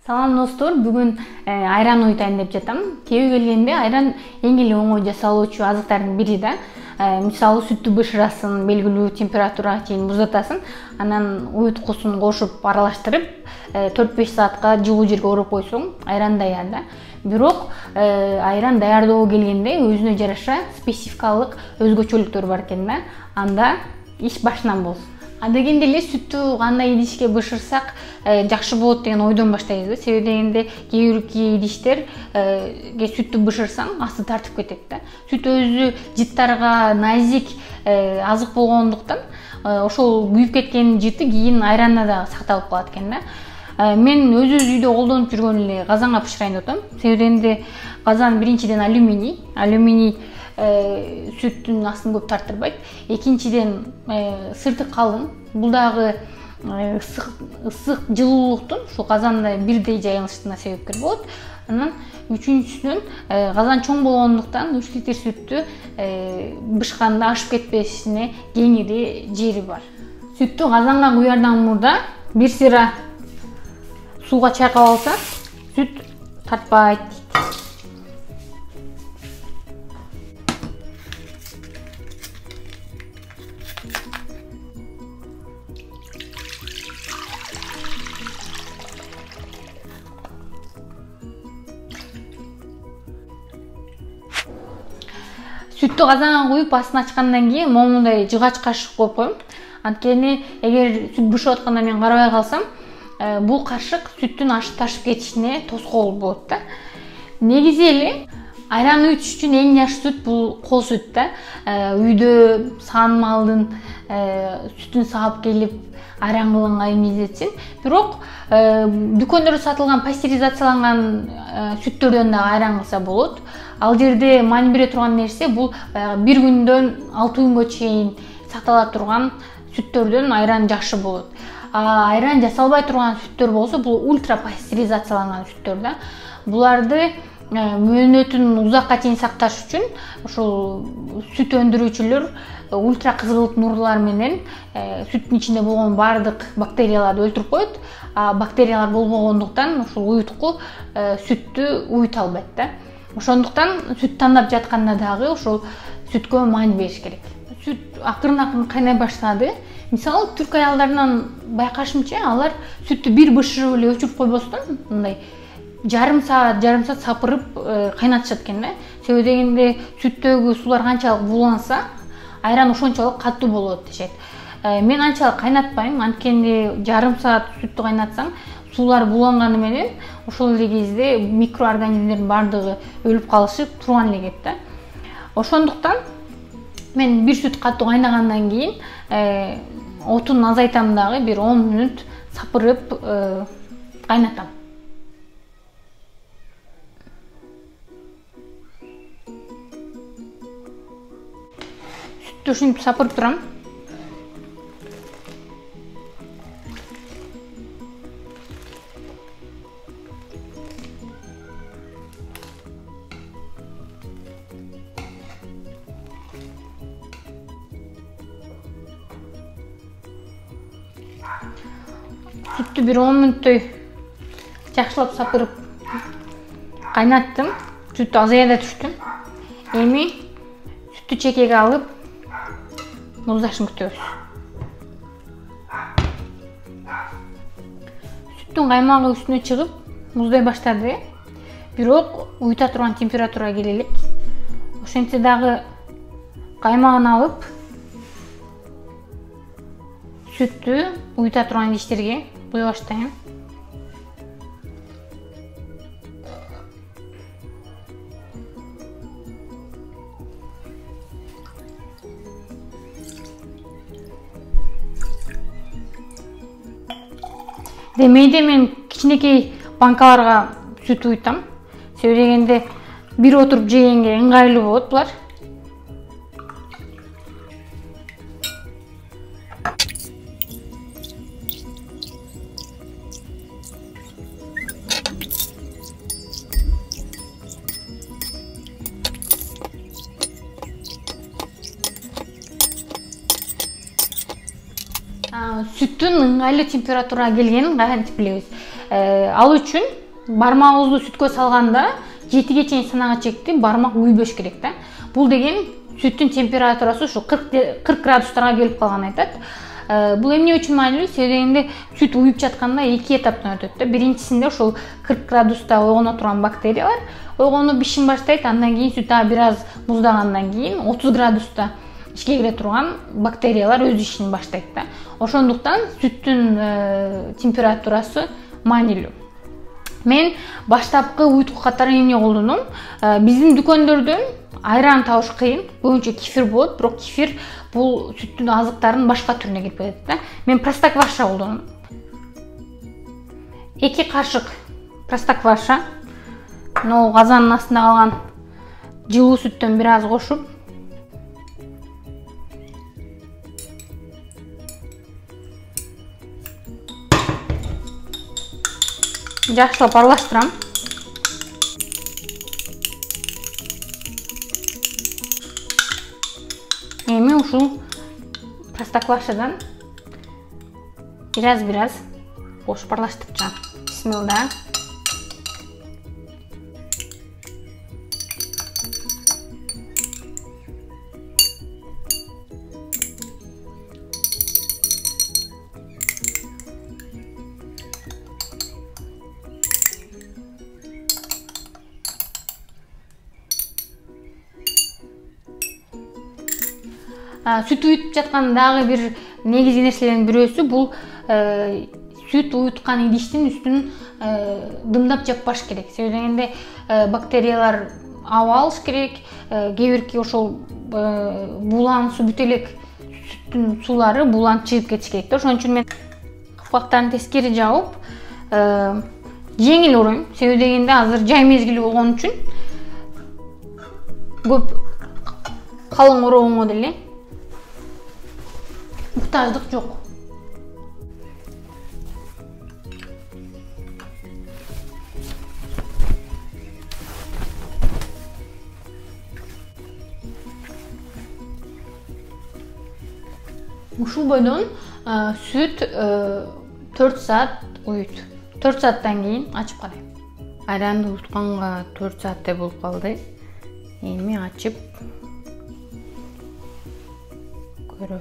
Салам достор, бүгүн айран уйтайын деп жатам. Кеби келгенде айран эң эле оңой жасалуучу азыктардын бири да. Мисалы сүттү бышырасың, белгилүү температурага чейин муздатасың, анан уюткусун кошуп аралаштырып 4-5 саатка жылуу жерге ороп койсоң, айран даяр да. Бирок айран даярдоого келгенде өзүнө жараша спецификалык өзгөчөлүктөр бар экен да. Анда иш башынан болсун. Адегенде эле сүттү кандай идишке бышырсак жакшы болот деген ойдон баштайбыз да. Себеби дегенде кээ бир идиштер сүттү бышырсаң асты тартып кетет да. Сүт өзү жыттарга назик азык болгондуктан ошол күйүп кеткен жыты кийин айранда да сакталып калат экен да. Мен өзүбүз үйдө колдонуп жүргөн эле казанга бышырайын деп атам. Себеби дегенде казан биринчиден алюминий сүттүн астын көп тартырбайт. Экинчиден сырты калың. Бул дагы ысык жылуулуктун ушул казанда бирдей жайылышына себепкер болот. Анан үчүнчүсүнөн казан чоң болгондуктан 3 литр сүттү бышканда ашып кетпесине кеңири жери бар. Сүттү казанга куярдан мурда бир сыра сууга чайкап алса, сүт тартпайт. Сүттү казанга куюп астын ачкандан кийин момундай жыгач кашык коюп коем. Анткени эгер сүт бышып атканда мен карабай калсам, бул кашык сүттүн ашып ташып кетишине тоскоол болот да. Негизи эле айран уютуш үчүн эң жакшы сүт бул кол сүт да. Үйдө саан малдын сүтүн саап келип айран кылганга эмнетсин. Бирок дүкөндөрдө сатылган пастеризацияланган сүттөрдөн да айран кылса болот. Ал жерде маани бере турган нерсе бул 1 күндөн 6 күнгө чейин сактала турган сүттөрдөн айран жакшы болот. Айран жасалбай турган сүттөр болсо бул ультра пастеризацияланган сүттөр да. Буларды мөөнөтүн узакка чейин сакташ үчүн ошол сүт өндүрүүчүлөр ультра кызгылт нурлар менен сүттүн ичинде болгон бардык бактерияларды өлтүрүп коет. Бактериялар болбогондуктан ушул уютку сүттү уюта албайт да. Ошондуктан сүт тандап жатканда дагы ошол сүткө маани бериш керек. Сүт акырын кайнай баштады. Мисалы түрк аялдарынан байкашымча, алар сүттү бир бышырып эле өчүрүп койбостон, мындай жарым саат сапырып кайнатышат экен да. Себеби дегенде сүттөгү суулар канчалык бууланса, айран ошончолук катуу болот дешет. Мен анчалык кайнатпайм, анткени жарым саат сүттү кайнатсаң, суулар бууланганы менен ошол эле кезде микроорганизмдердин бардыгы өлүп калышы турган эле кет да. Ошондуктан мен бир сүт катуу кайнагандан кийин отун азайтам дагы, бир 10 мүнөт сапырып кайнатам. Сүттү ушинтип сапырып турам. Сүттү бир 10 мүнөттөй жакшылап сапырып кайнаттым. Сүт азая да түштү. Эми сүттү чекеге алып муздашын күтөбүз. Сүттүн каймагы үстүнө чыгып, муздай баштады. Бирок уюта турган температурага келе элек. Ошентсе дагы каймагын алып, сүттү уюта турган идиштерге куя баштайм. Демейде мен кичинекей банкаларга сүт уютам. Себеби дегенде бир отуруп жегенге ыңгайлуу болот булар. Сүттүн ыңгайлуу температурага келгенин кантип билебиз? Ал үчүн бармагыбызды сүткө салганда 7ге чейин санага чекти бармак үйбөш керек да. Бул деген сүттүн температурасы ушу 40 градустарга келип калганын айтат. Бул эмне үчүн маанилүү? Себеби дегенде сүт уюп жатканда 2 этаптан өтөт да. Биринчисинде ошол 40 градуста ойгоно турган бактериялар ойгонуп бишин баштайт. Андан кийин сүт бир аз муздагандан кийин 30 градуста ишке кире турган бактериялар өз ишин баштайт да. Ошондуктан сүттүн температурасы маанилүү. Мен баштапкы уюткуч катары эмне колдондум? Биздин дүкөндөрдөн айран табыш кыйын. Көбүнчө кефир болот, бирок кефир бул сүттүн азыктарынын башка түрүнө кирип кетет да. Мен простокваша колдондум. 2 кашык простокваша, казандын астында калган жылуу сүттөн бир аз кошуп, жакшылап аралаштырам. Эми ушул простоквашадан бир аз кошуп аралаштырып жатам. Бисмилла. Сүт уютуп жаткан дагы бир негизги нерселердин бирөөсү бул сүт уюткан идиштин үстүн дымдап жаппаш керек. Себеби дегенде бактериялар аба алыш керек. Кээ бирки ошол булан суу бүтө элек сүттүн суулары буланып чыгып кетиш керек да. Ошон үчүн мен капкактарын тескери жабып жеңил уруйм. Себеби дегенде азыр жай мезгили болгон үчүн көп калың уруунга деле muhtaçlık yok. Ушул бойдон süt 4 saat uyut. 4 saattan keyin açıp карайм. Ayranды uyuтканга 4 saatте болуп калды. Эми ачып көрөм.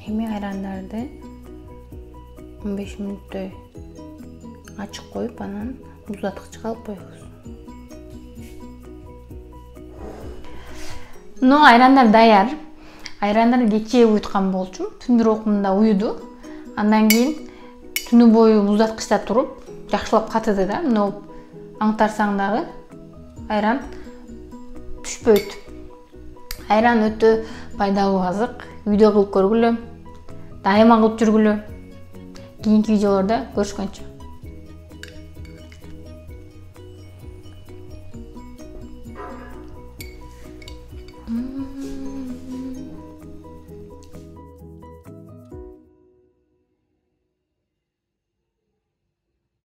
Эми айрандарды 15 мүнөттөй ачык коюп, анан муздаткычка алып коебуз. Айрандар даяр. Айрандарды кечээ уюткан болчумун. Түндүр окумунда уюду. Андан кийин түнү бою муздаткычта туруп, жакшылап катыды да. Аңтарсаң дагы айран түшпөйт. Айран өтө пайдалуу азык. Үйдө кылып көргүлө. Дайыма кылып жүргүлө. Кийинки видеолордо көрүшкөнчө.